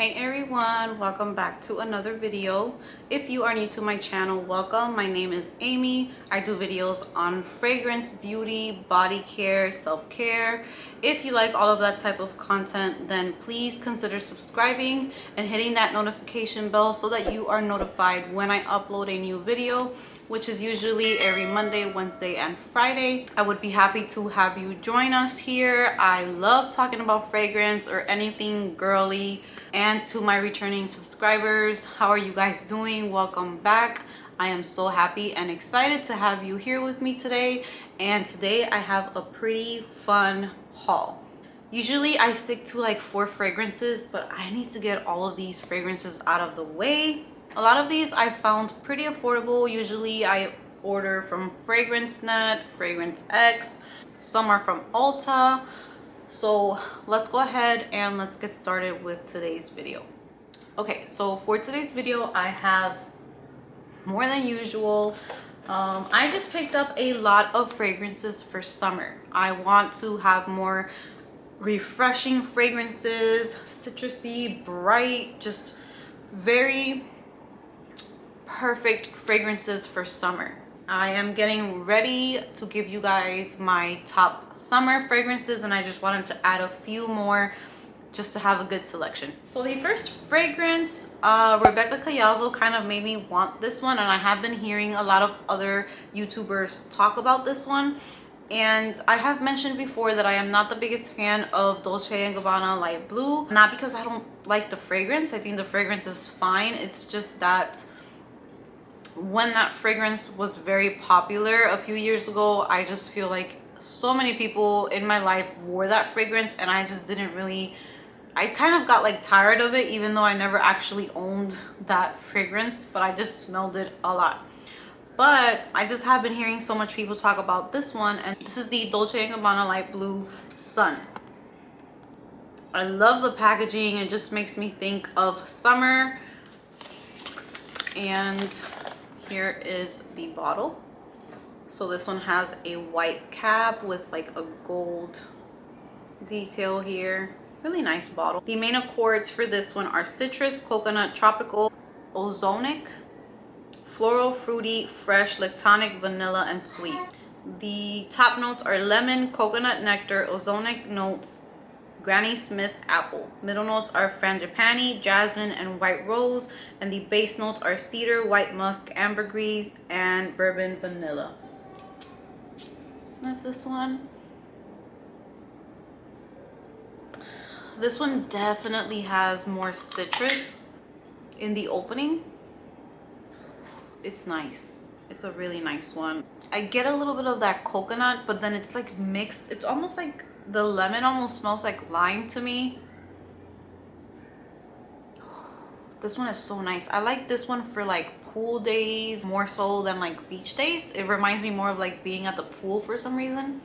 Hey everyone, welcome back to another video. If you are new to my channel, welcome. My name is Amy. I do videos on fragrance, beauty, body care, self-care. If you like all of that type of content, then please consider subscribing and hitting that notification bell so that you are notified when I upload a new video, which is usually every Monday, Wednesday, and Friday. I would be happy to have you join us here. I love talking about fragrance or anything girly. And to my returning subscribers, how are you guys doing? Welcome back. I am so happy and excited to have you here with me today. And today I have a pretty fun haul. Usually I stick to like 4 fragrances, but I need to get all of these fragrances out of the way. A lot of these I found pretty affordable. Usually I order from FragranceNet, Fragrance X. Some are from Ulta. So let's go ahead and let's get started with today's video. Okay, so for today's video, I have more than usual. I just picked up a lot of fragrances for summer. I want to have more refreshing fragrances, citrusy, bright, just very perfect fragrances for summer. I am getting ready to give you guys my top summer fragrances, and I just wanted to add a few more just to have a good selection. So the first fragrance, Rebecca Collazo kind of made me want this one, and I have been hearing a lot of other YouTubers talk about this one. And I have mentioned before that I am not the biggest fan of Dolce Gabbana Light Blue. Not because I don't like the fragrance. I think the fragrance is fine. It's just that when that fragrance was very popular a few years ago, I just feel like so many people in my life wore that fragrance, and I just didn't really, I kind of got like tired of it, even though I never actually owned that fragrance, but I just smelled it a lot. But I just have been hearing so much people talk about this one, and this is the Dolce & Gabbana Light Blue Sun. I love the packaging. It just makes me think of summer. And here is the bottle. So this one has a white cap with like a gold detail here. Really nice bottle. The main accords for this one are citrus, coconut, tropical, ozonic, floral, fruity, fresh, lactonic, vanilla, and sweet. The top notes are lemon, coconut nectar, ozonic notes, Granny Smith apple. Middle notes are frangipani, jasmine, and white rose, and the base notes are cedar, white musk, ambergris, and bourbon vanilla. Sniff this one. This one definitely has more citrus in the opening. It's nice. It's a really nice one. I get a little bit of that coconut, but then it's like mixed. It's almost like the lemon almost smells like lime to me. This one is so nice. I like this one for like pool days more so than like beach days. It reminds me more of like being at the pool for some reason.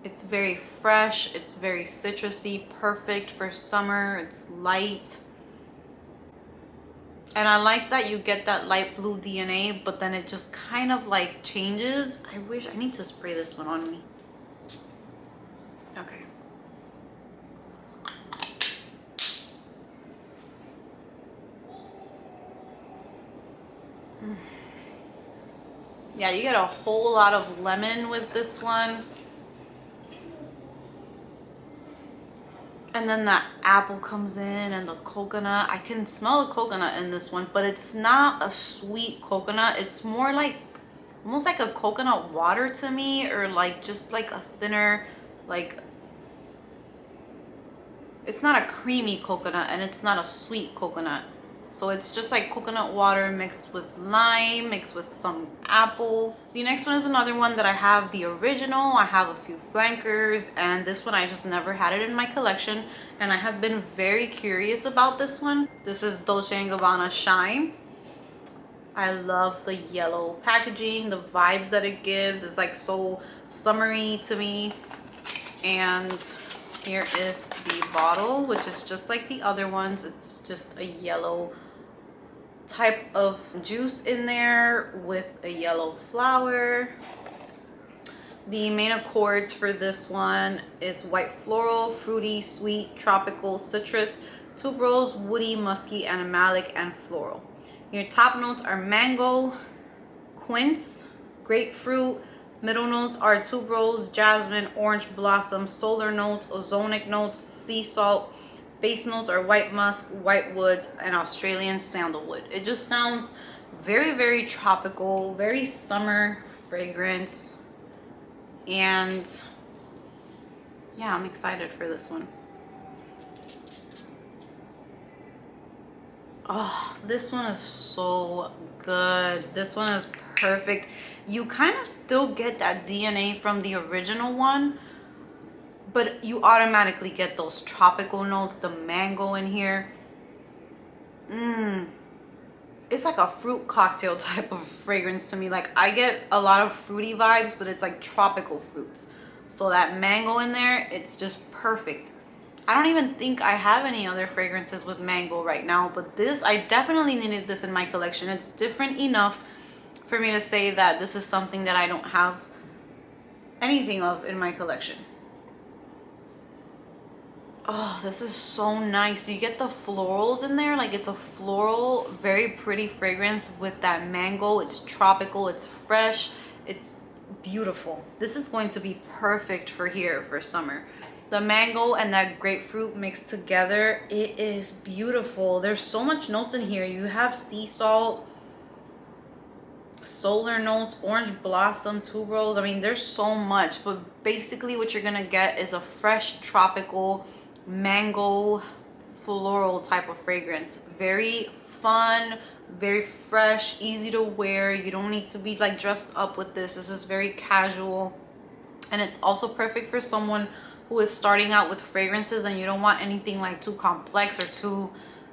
It's very fresh. It's very citrusy, perfect for summer. It's light. And I like that you get that light blue DNA, but then it just kind of like changes. I need to spray this one on me. Okay. Yeah, you get a whole lot of lemon with this one. And then that apple comes in and the coconut. I can smell the coconut in this one, but it's not a sweet coconut. It's more like almost like a coconut water to me, or like just like a thinner, like, it's not a creamy coconut and it's not a sweet coconut. So it's just like coconut water mixed with lime, mixed with some apple. The next one is another one that I have the original. I have a few flankers, and this one I just never had it in my collection, and I have been very curious about this one. This is Dolce & Gabbana Shine. I love the yellow packaging. The vibes that it gives is like so summery to me. And here is the bottle, which is just like the other ones. It's just a yellow type of juice in there with a yellow flower. The main accords for this one is white floral, fruity, sweet, tropical, citrus, tuberose, woody, musky, animalic, and floral. Your top notes are mango, quince, grapefruit. Middle notes are tuberose, jasmine, orange blossom. Solar notes, ozonic notes, sea salt. Base notes are white musk, white wood, and Australian sandalwood. It just sounds very, very tropical, very summer fragrance. And yeah, I'm excited for this one. Oh, this one is so good. This one is perfect. You kind of still get that DNA from the original one, but you automatically get those tropical notes, the mango in here. It's like a fruit cocktail type of fragrance to me. Like, I get a lot of fruity vibes, but it's like tropical fruits. So that mango in there, it's just perfect. I don't even think I have any other fragrances with mango right now, but this, I definitely needed this in my collection. It's different enough for me to say that this is something that I don't have anything of in my collection. Oh, this is so nice. You get the florals in there. Like, it's a floral, very pretty fragrance with that mango. It's tropical, it's fresh, it's beautiful. This is going to be perfect for here for summer. The mango and that grapefruit mixed together, it is beautiful. There's so much notes in here. You have sea salt, solar notes, orange blossom, tuberose. I mean, there's so much, but basically what you're gonna get is a fresh tropical mango floral type of fragrance. Very fun, very fresh, easy to wear. You don't need to be like dressed up with this. This is very casual, and it's also perfect for someone who is starting out with fragrances and you don't want anything like too complex or too,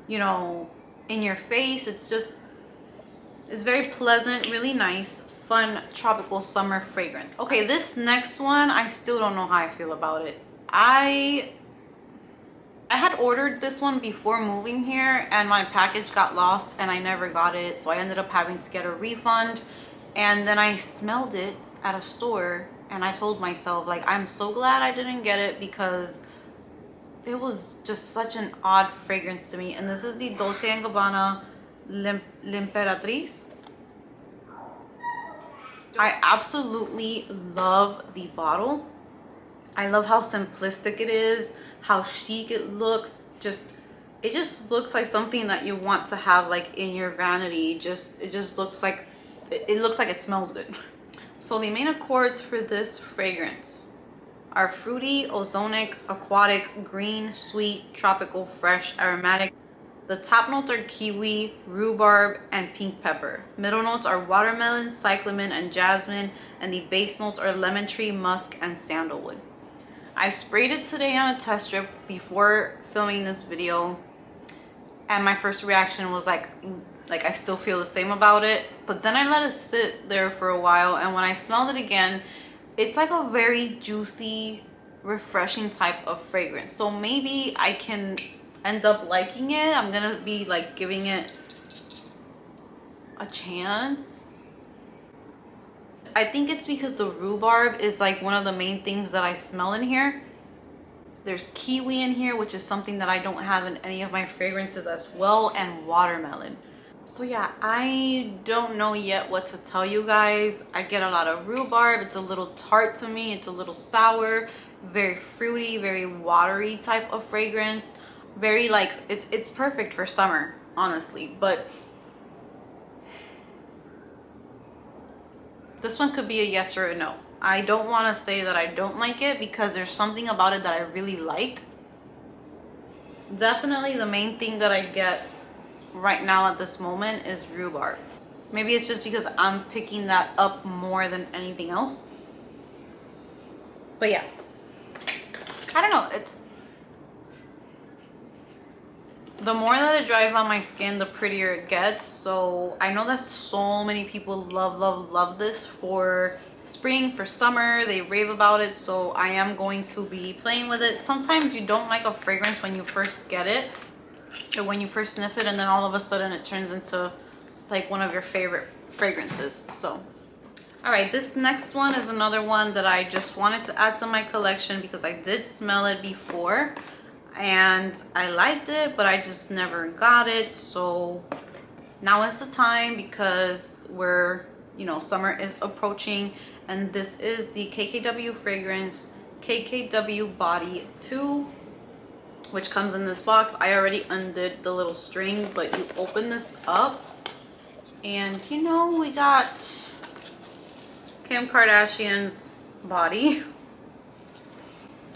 you know, in your face. It's just, it's very pleasant, really nice, fun, tropical summer fragrance. Okay, this next one, I still don't know how I feel about it. I had ordered this one before moving here and my package got lost and I never got it. So I ended up having to get a refund. And then I smelled it at a store and I told myself, like, I'm so glad I didn't get it because it was just such an odd fragrance to me. And this is the Dolce Gabbana L'Imperatrice. I absolutely love the bottle. I love how simplistic it is, how chic it looks. It just looks like something that you want to have like in your vanity. It just looks like it smells good. So the main accords for this fragrance are fruity, ozonic, aquatic, green, sweet, tropical, fresh, aromatic. The top notes are kiwi, rhubarb, and pink pepper. Middle notes are watermelon, cyclamen, and jasmine, and the base notes are lemon tree, musk, and sandalwood. I sprayed it today on a test strip before filming this video, and my first reaction was like I still feel the same about it. But then I let it sit there for a while, and when I smelled it again, it's like a very juicy, refreshing type of fragrance. So maybe I can end up liking it. I'm gonna be like giving it a chance. I think it's because the rhubarb is like one of the main things that I smell in here. There's kiwi in here, which is something that I don't have in any of my fragrances as well, and watermelon. So yeah, I don't know yet what to tell you guys. I get a lot of rhubarb. It's a little tart to me. It's a little sour, very fruity, very watery type of fragrance. Very like, it's perfect for summer, honestly. But this one could be a yes or a no. I don't want to say that I don't like it because there's something about it that I really like. Definitely the main thing that I get right now at this moment is rhubarb. Maybe it's just because I'm picking that up more than anything else. But yeah, I don't know. It's the more that it dries on my skin, the prettier it gets. So I know that so many people love this for spring, for summer. They rave about it. So I am going to be playing with it. Sometimes you don't like a fragrance when you first get it or when you first sniff it, and then all of a sudden it turns into like one of your favorite fragrances. So all right, this next one is another one that I just wanted to add to my collection because I did smell it before. and I liked it, but I just never got it. So now is the time, because we're, you know, summer is approaching, and this is the KKW fragrance KKW Body 2, which comes in this box. I already undid the little string, but you open this up and, you know, we got Kim Kardashian's body.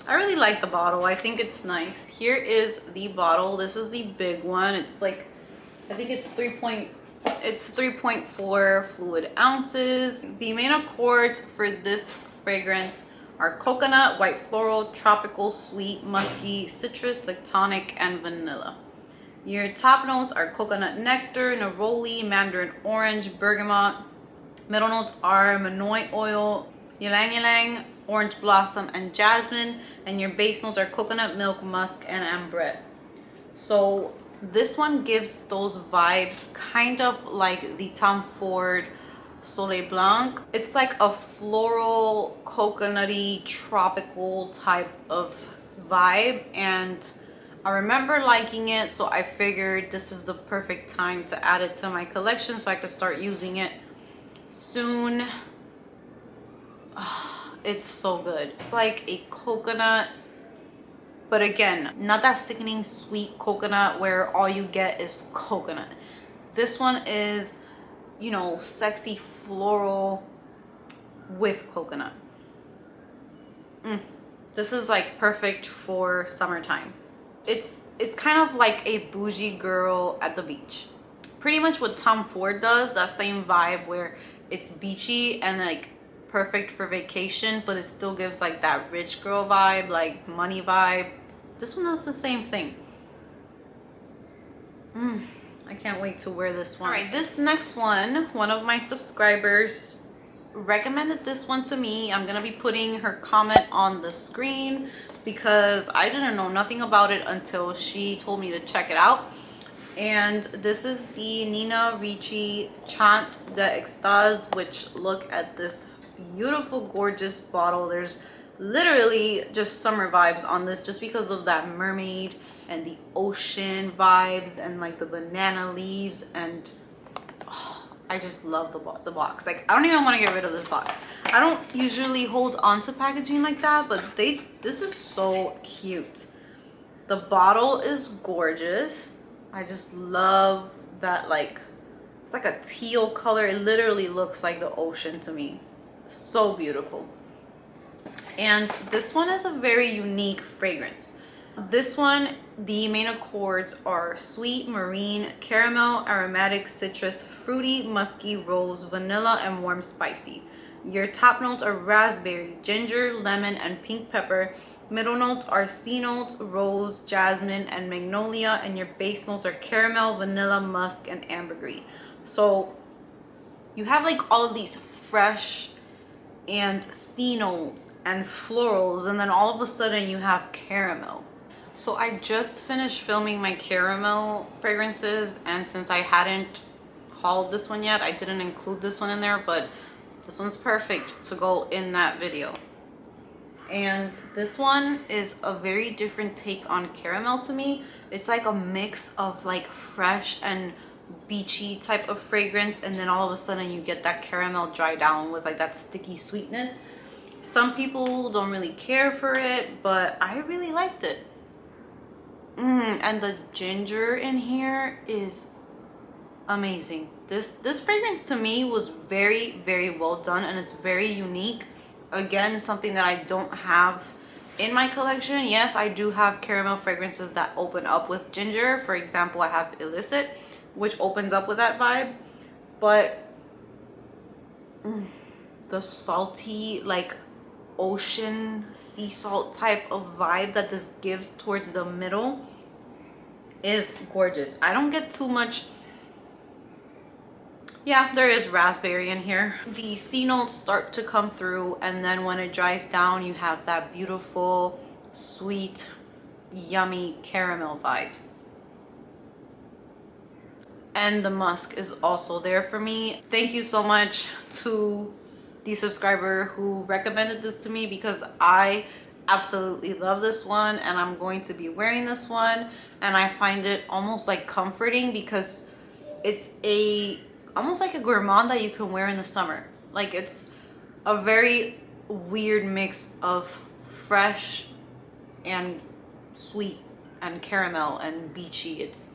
I really like the bottle. I think it's nice. Here is the bottle. This is the big one. It's like, I think it's 3.4 fluid ounces. The main accords for this fragrance are coconut, white floral, tropical, sweet, musky, citrus, lactonic, and vanilla. Your top notes are coconut nectar, neroli, mandarin orange, bergamot. Middle notes are manoi oil, ylang ylang, orange blossom, and jasmine. And your base notes are coconut milk, musk, and ambrette. So this one gives those vibes kind of like the Tom Ford Soleil Blanc. It's like a floral, coconutty, tropical type of vibe, and I remember liking it, so I figured this is the perfect time to add it to my collection so I could start using it soon. Oh, it's so good. It's like a coconut, but again, not that sickening sweet coconut where all you get is coconut. This one is, you know, sexy floral with coconut. This is like perfect for summertime. It's kind of like a bougie girl at the beach. Pretty much what Tom Ford does, that same vibe where it's beachy and like perfect for vacation, but it still gives like that rich girl vibe, like money vibe. This one does the same thing. I can't wait to wear this one. All right, this next one of my subscribers recommended this one to me. I'm gonna be putting her comment on the screen because I didn't know nothing about it until she told me to check it out. And this is the Nina Ricci Chant d'Extase, which, look at this beautiful, gorgeous bottle. There's literally just summer vibes on this just because of that mermaid and the ocean vibes and like the banana leaves, and oh, I just love the box. Like, I don't even want to get rid of this box. I don't usually hold on to packaging like that, but this is so cute. The bottle is gorgeous. I just love that, like, it's like a teal color. It literally looks like the ocean to me. So beautiful. And this one is a very unique fragrance. This one, the main accords are sweet, marine, caramel, aromatic, citrus, fruity, musky, rose, vanilla, and warm spicy. Your top notes are raspberry, ginger, lemon, and pink pepper. Middle notes are C notes, rose, jasmine, and magnolia, and your base notes are caramel, vanilla, musk, and ambergris. So you have like all of these fresh and C notes and florals, and then all of a sudden you have caramel. So I just finished filming my caramel fragrances, and since I hadn't hauled this one yet, I didn't include this one in there, but this one's perfect to go in that video. And this one is a very different take on caramel to me. It's like a mix of like fresh and beachy type of fragrance, and then all of a sudden you get that caramel dry down with like that sticky sweetness. Some people don't really care for it, but I really liked it. And the ginger in here is amazing. This fragrance to me was very, very well done, and it's very unique. Again, something that I don't have in my collection. Yes, I do have caramel fragrances that open up with ginger. For example, I have Illicit, which opens up with that vibe, but the salty, like ocean sea salt type of vibe that this gives towards the middle is gorgeous. I don't get too much. Yeah, there is raspberry in here. The C notes start to come through, and then when it dries down, you have that beautiful, sweet, yummy caramel vibes. And the musk is also there for me. Thank you so much to the subscriber who recommended this to me, because I absolutely love this one, and I'm going to be wearing this one, and I find it almost like comforting because it's almost like a gourmand that you can wear in the summer. Like, it's a very weird mix of fresh and sweet and caramel and beachy. It's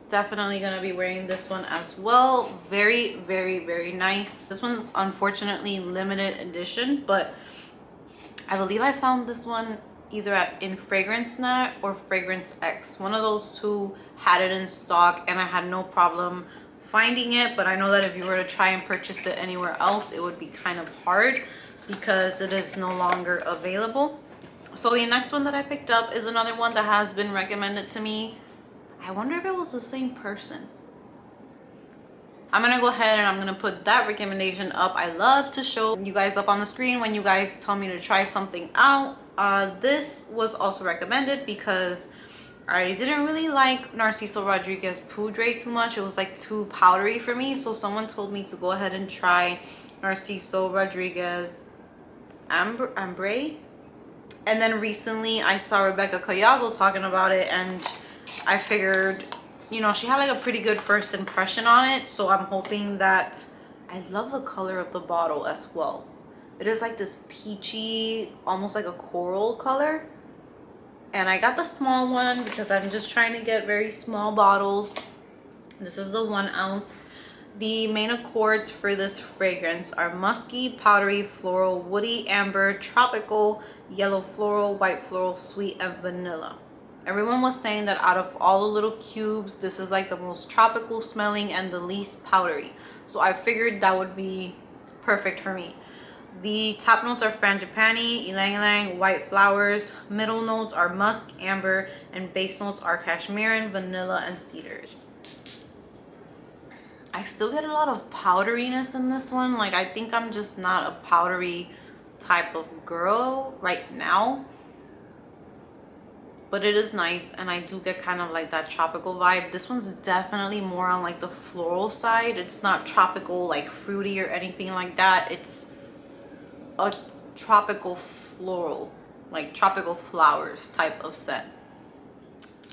definitely gonna be wearing this one as well. Very, very, very nice. This one's unfortunately limited edition, but I believe I found this one either in Fragrance Net or Fragrance X. One of those two had it in stock, and I had no problem finding it. But I know that if you were to try and purchase it anywhere else, it would be kind of hard because it is no longer available. So the next one that I picked up is another one that has been recommended to me. I wonder if it was the same person. I'm gonna go ahead and I'm gonna put that recommendation up. I love to show you guys up on the screen when you guys tell me to try something out. This was also recommended because I didn't really like Narciso Rodriguez Poudre too much. It was like too powdery for me. So someone told me to go ahead and try Narciso Rodriguez Ambree. And then recently I saw Rebecca Collazo talking about it, and I figured, you know, she had like a pretty good first impression on it. So I'm hoping that, I love the color of the bottle as well. It is like this peachy, almost like a coral color. And I got the small one because I'm just trying to get very small bottles. This is the 1 ounce. The main accords for this fragrance are musky, powdery, floral, woody, amber, tropical, yellow floral, white floral, sweet, and vanilla. Everyone was saying that out of all the little cubes, this is like the most tropical smelling and the least powdery. So I figured that would be perfect for me. The top notes are frangipani, ylang ylang, white flowers. Middle notes are musk, amber, and base notes are cashmere, vanilla, and cedars. I still get a lot of powderiness in this one. Like, I think I'm just not a powdery type of girl right now. But it is nice, and I do get kind of like that tropical vibe. This one's definitely more on like the floral side. It's not tropical, like fruity or anything like that. It's a tropical floral, like tropical flowers type of scent.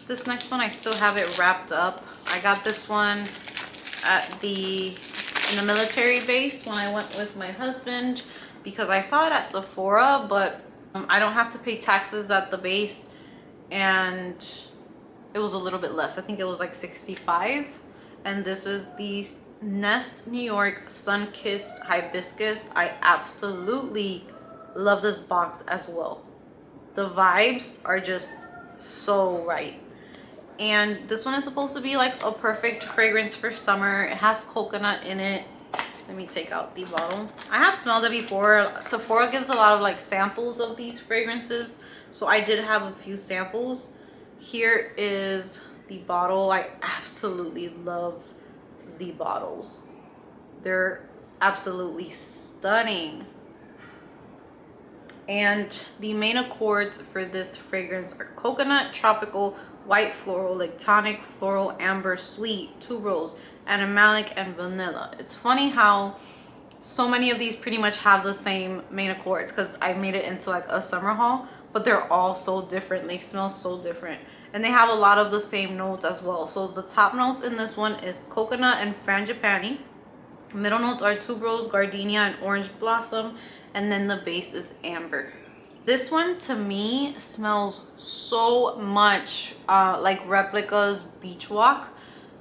This next one, I still have it wrapped up. I got this one in the military base when I went with my husband because I saw it at Sephora, but I don't have to pay taxes at the base, and it was a little bit less. I think it was like $65. And this is the Nest New York Sunkissed Hibiscus. I absolutely love this box as well. The vibes are just so right. And this one is supposed to be like a perfect fragrance for summer. It has coconut in it. Let me take out the bottle. I have smelled it before. Sephora gives a lot of like samples of these fragrances, so I did have a few samples. Here is the bottle. I absolutely love the bottles. They're absolutely stunning. And the main accords for this fragrance are coconut, tropical, white floral, lactonic, floral, amber, sweet, tuberose, animalic, and vanilla. It's funny how so many of these pretty much have the same main accords because I made it into like a summer haul, but they're all so different. They smell so different, and they have a lot of the same notes as well. So the top notes in this one is coconut and frangipani. Middle notes are tuberose, gardenia, and orange blossom, and then the base is amber. This one to me smells so much like Replica's Beach Walk.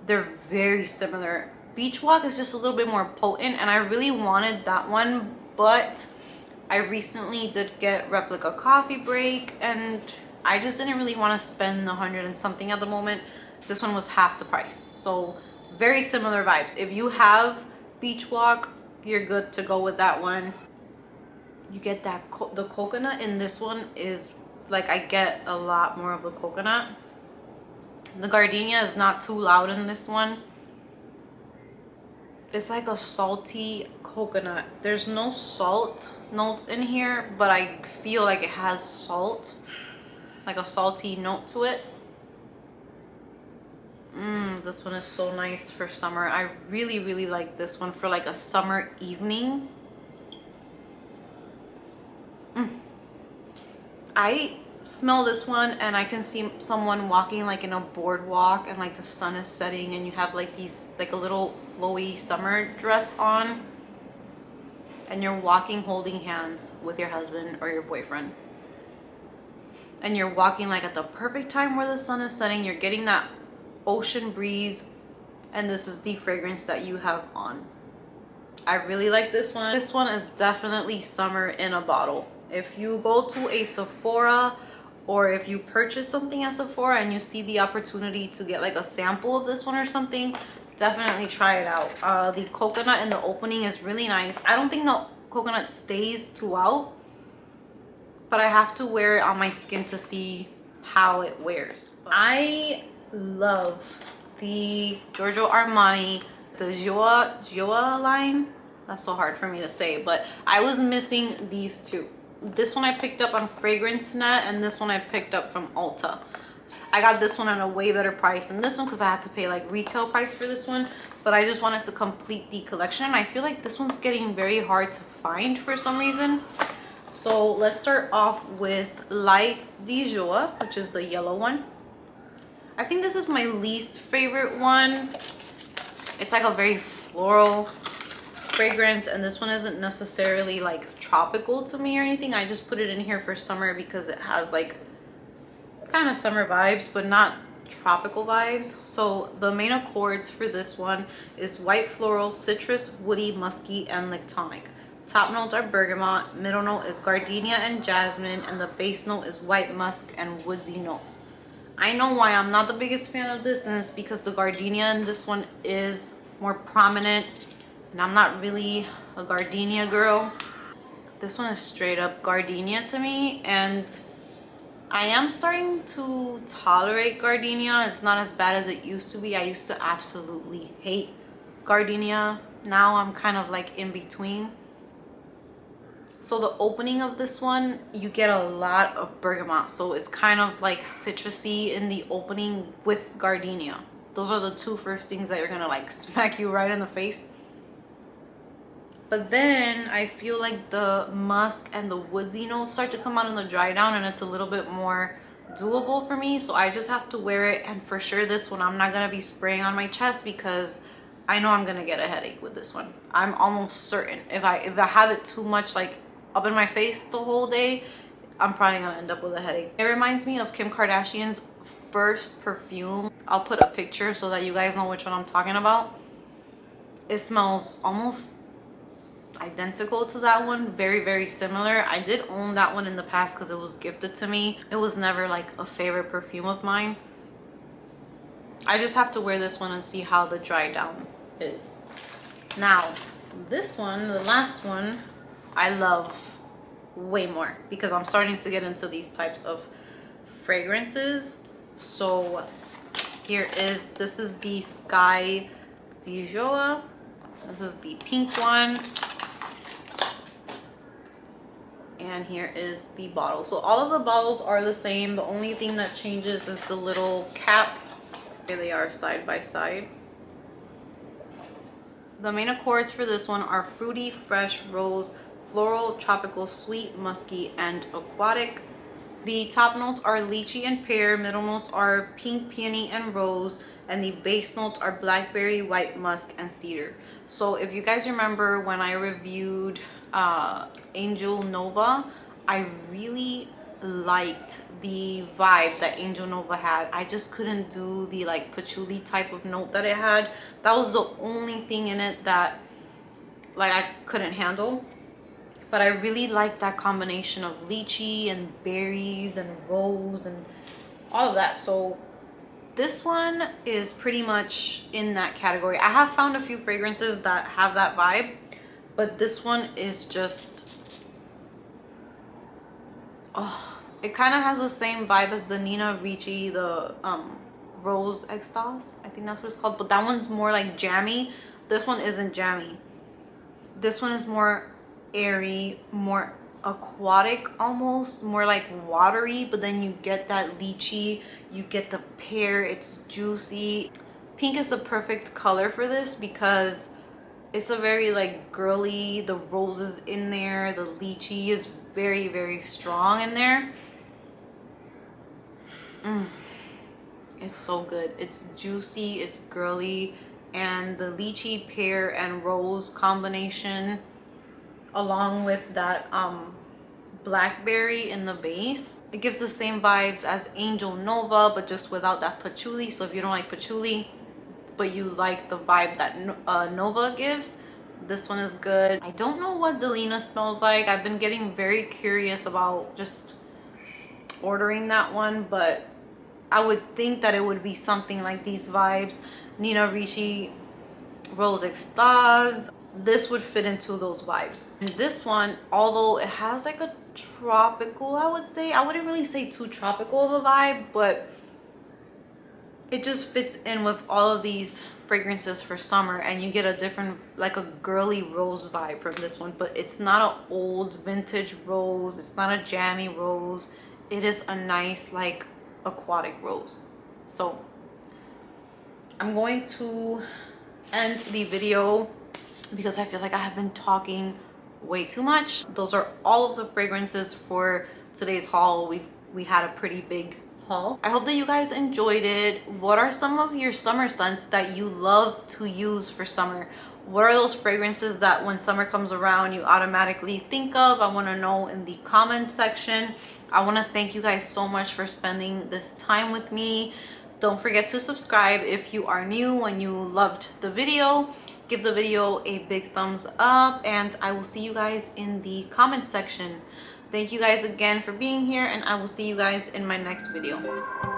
They're very similar. Beach Walk is just a little bit more potent, and I really wanted that one, but I recently did get Replica Coffee Break, and I just didn't really want to spend 100 and something at the moment. This one was half the price. So very similar vibes. If you have Beach Walk, you're good to go with that one. You get that the coconut in this one is like, I get a lot more of the coconut. The gardenia is not too loud in this one. It's like a salty coconut. There's no salt notes in here, but I feel like it has salt, like a salty note to it. This one is so nice for summer. I really, really like this one for like a summer evening. I smell this one and I can see someone walking like in a boardwalk and like the sun is setting and you have like these like a little flowy summer dress on and you're walking holding hands with your husband or your boyfriend, and you're walking like at the perfect time where the sun is setting, you're getting that ocean breeze, and this is the fragrance that you have on. I really like this one. This one is definitely summer in a bottle. If you go to a Sephora or if you purchase something at Sephora and you see the opportunity to get like a sample of this one or something, definitely try it out. The coconut in the opening is really nice. I don't think the coconut stays throughout, but I have to wear it on my skin to see how it wears. I love the Giorgio Armani, the Joa line. That's so hard for me to say, but I was missing these two. This one I picked up on Fragrance Net, and this one I picked up from Ulta. I got this one at a way better price than this one because I had to pay like retail price for this one, but I just wanted to complete the collection, and I feel like this one's getting very hard to find for some reason. So let's start off with Light Dijo, which is the yellow one. I think this is my least favorite one. It's like a very floral fragrance, and this one isn't necessarily like tropical to me or anything. I just put it in here for summer because it has like kind of summer vibes but not tropical vibes. So the main accords for this one is white floral, citrus, woody, musky, and lactonic. Top notes are bergamot, middle note is gardenia and jasmine, and the base note is white musk and woodsy notes. I know why I'm not the biggest fan of this, and it's because the gardenia in this one is more prominent, and I'm not really a gardenia girl. This one is straight up gardenia to me, and I am starting to tolerate gardenia. It's not as bad as it used to be. I used to absolutely hate gardenia. Now I'm kind of like in between. So the opening of this one, you get a lot of bergamot, so it's kind of like citrusy in the opening with gardenia. Those are the two first things that you're gonna like smack you right in the face. But then I feel like the musk and the woodsy notes start to come out in the dry down, and it's a little bit more doable for me. So I just have to wear it, and for sure this one I'm not gonna be spraying on my chest because I know I'm gonna get a headache with this one. I'm almost certain if I have it too much like up in my face the whole day, I'm probably gonna end up with a headache. It reminds me of Kim Kardashian's first perfume. I'll put a picture so that you guys know which one I'm talking about. It smells almost identical to that one, very very similar. I did own that one in the past because it was gifted to me. It was never like a favorite perfume of mine. I just have to wear this one and see how the dry down is. Now this one, the last one, I love way more because I'm starting to get into these types of fragrances. So this is the Skye Dijo. This is the pink one, and here is the bottle. So all of the bottles are the same. The only thing that changes is the little cap. Here they are side by side. The main accords for this one are fruity, fresh, rose, floral, tropical, sweet, musky, and aquatic. The top notes are lychee and pear, middle notes are pink, peony, and rose, and the base notes are blackberry, white musk, and cedar. So if you guys remember when I reviewed Angel Nova, I really liked the vibe that Angel Nova had. I just couldn't do the like patchouli type of note that it had. That was the only thing in it that like I couldn't handle. But I really like that combination of lychee and berries and rose and all of that. So this one is pretty much in that category. I have found a few fragrances that have that vibe, but this one is just, oh, it kind of has the same vibe as the Nina Ricci, the Rose Extase. I think that's what it's called, but that one's more like jammy. This one isn't jammy. This one is more airy, more aquatic, almost more like watery, but then you get that lychee, you get the pear, it's juicy. Pink is the perfect color for this because it's a very like girly, the roses in there, the lychee is very very strong in there. It's so good. It's juicy, it's girly, and the lychee, pear, and rose combination, along with that blackberry in the base, it gives the same vibes as Angel Nova, but just without that patchouli. So if you don't like patchouli but you like the vibe that Nova gives, this one is good. I don't know what Delina smells like. I've been getting very curious about just ordering that one, but I would think that it would be something like these vibes. Nina Ricci Rose Extase. This would fit into those vibes. And this one, although it has like a tropical, I would say, I wouldn't really say too tropical of a vibe, but it just fits in with all of these fragrances for summer, and you get a different, like a girly rose vibe from this one. But it's not an old vintage rose, it's not a jammy rose, it is a nice like aquatic rose. So I'm going to end the video because I feel like I have been talking way too much. Those are all of the fragrances for today's haul. We had a pretty big haul. I hope that you guys enjoyed it. What are some of your summer scents that you love to use for summer? What are those fragrances that when summer comes around you automatically think of? I want to know in the comments section. I want to thank you guys so much for spending this time with me. Don't forget to subscribe if you are new and you loved the video. Give the video a big thumbs up, and I will see you guys in the comments section. Thank you guys again for being here, and I will see you guys in my next video.